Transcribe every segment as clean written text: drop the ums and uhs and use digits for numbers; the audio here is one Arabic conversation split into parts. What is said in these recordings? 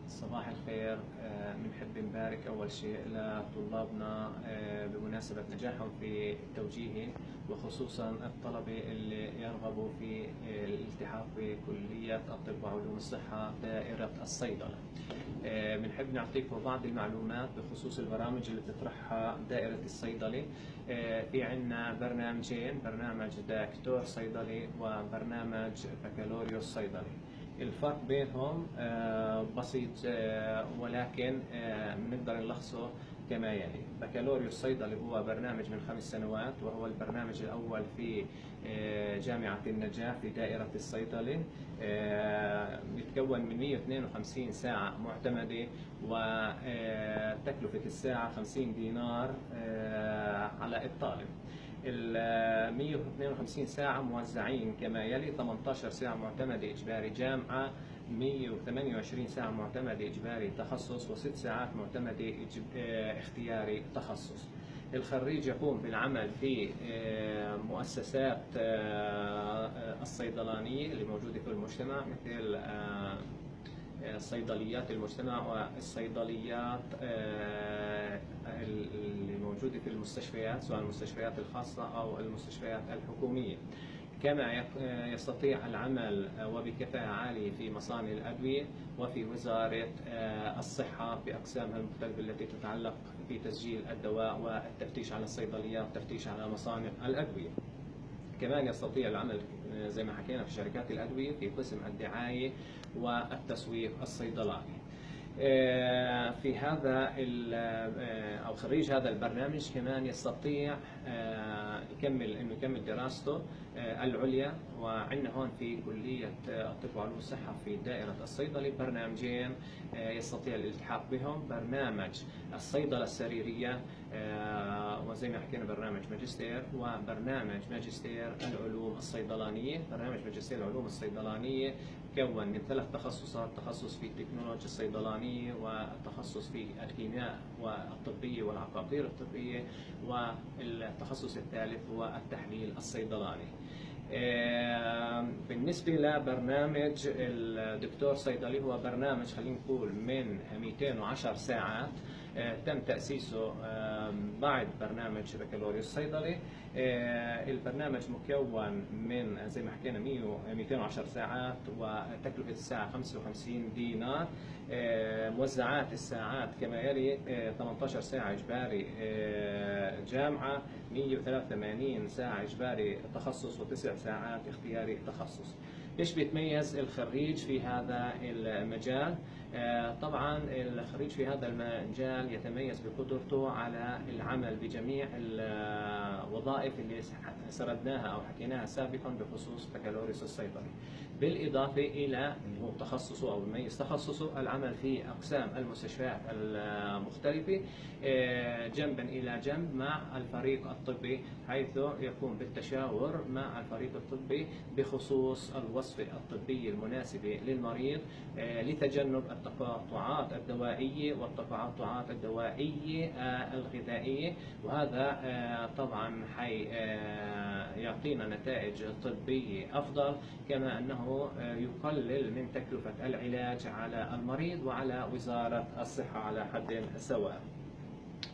صباح الخير. بنحب نبارك أول شيء لطلابنا بمناسبة نجاحهم في التوجيهي، وخصوصا الطلبة اللي يرغبوا في الالتحاق بكلية الطب وعلوم الصحة دائرة الصيدلة. بنحب نعطيكم بعض المعلومات بخصوص البرامج اللي بتطرحها دائرة الصيدلة. في عنا برنامجين، برنامج دكتور صيدلي وبرنامج بكالوريوس صيدلي. الفرق بينهم بسيط، ولكن بنقدر نلخصه كما يلي. بكالوريوس صيدلي هو برنامج من 5 سنوات، وهو البرنامج الأول في جامعة النجاح في دائرة الصيدلة. يتكون من 152 ساعة معتمدة، وتكلفة الساعة 50 دينار على الطالب. ال 152 ساعة موزعين كما يلي: 18 ساعة معتمدة إجباري جامعة، 128 ساعة معتمدة إجباري تخصص، و6 ساعات معتمدة اختياري تخصص. الخريج يقوم بالعمل في مؤسسات الصيدلانية اللي موجودة في المجتمع، مثل صيدليات المجتمع والصيدليات اللي موجودة في المستشفيات، سواء المستشفيات الخاصة أو المستشفيات الحكومية. كما يستطيع العمل وبكفاءة عالية في مصانع الأدوية وفي وزارة الصحة بأقسامها المختلفة التي تتعلق في تسجيل الدواء والتفتيش على الصيدليات والتفتيش على مصانع الأدوية. كمان يستطيع العمل زي ما حكينا في شركات الأدوية في قسم الدعاية والتسويق الصيدلاني. في هذا أو خريج هذا البرنامج كمان يستطيع يكمل دراسته العليا. وعندنا هون في كلية الطب وعلوم الصحة في دائرة الصيدلة برنامجين يستطيع الالتحاق بهم: برنامج الصيدلة السريرية، وزي ما حكينا برنامج ماجستير، وبرنامج ماجستير العلوم الصيدلانية. برنامج ماجستير العلوم الصيدلانية يتكون من 3 تخصصات: تخصص في التكنولوجيا الصيدلانية، والتخصص في الكيمياء والطبية والعقاقير الطبية، والتخصص الثالث هو التحليل الصيدلاني. بالنسبة لبرنامج الدكتور صيدلي، هو برنامج خلينا نقول من 210 ساعات، تم تأسيسه بعد برنامج بكالوريوس صيدلي. البرنامج مكون من زي ما حكينا 210 ساعات، وتكلفة الساعة 55 دينار. موزعات الساعات كما يلي: 18 ساعة إجباري جامعة، 183 ساعة إجباري تخصص، و9 ساعات اختياري تخصص. ليش بيتميز الخريج في هذا المجال؟ طبعا الخريج في هذا المجال يتميز بقدرته على العمل بجميع الوظائف اللي سردناها أو حكيناها سابقا بخصوص بكالوريوس الصيدلة، بالإضافة إلى تخصصه أو يميز تخصصه العمل في أقسام المستشفيات المختلفة جنبا إلى جنب مع الفريق الطبي، حيث يقوم بالتشاور مع الفريق الطبي بخصوص الوصفة الطبية المناسبة للمريض لتجنب التقاطعات الدوائية والتقاطعات الدوائية الغذائية. وهذا طبعا يعطينا نتائج طبية أفضل، كما أنه يقلل من تكلفة العلاج على المريض وعلى وزارة الصحة على حد سواء.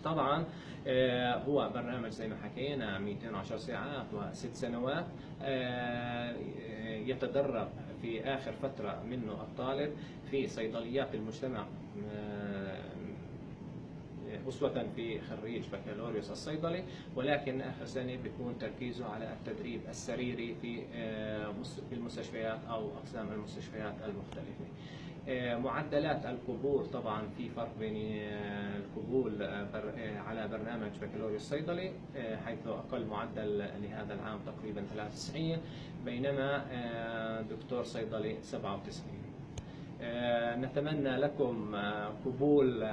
طبعا هو برنامج زي ما حكينا 210 ساعات و6 سنوات. يتدرب في آخر فترة منه الطالب في صيدليات المجتمع أسوة في خريج بكالوريوس الصيدلي، ولكن آخر سنة بيكون تركيزه على التدريب السريري في المستشفيات أو أقسام المستشفيات المختلفة. معدلات القبول، طبعا في فرق بين القبول على برنامج بكالوريوس صيدلي، حيث أقل معدل لهذا العام تقريبا 93، بينما دكتور صيدلي 97. نتمنى لكم قبول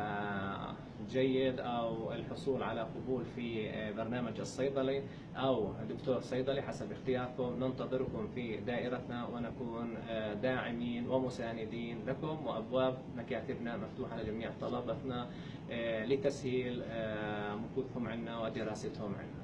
جيد أو الحصول على قبول في برنامج الصيدلي أو دكتور صيدلي حسب اختياركم. ننتظركم في دائرتنا ونكون داعمين ومساندين لكم، وأبواب مكاتبنا مفتوحة لجميع طلبتنا لتسهيل مكوثهم عنا ودراستهم عنا.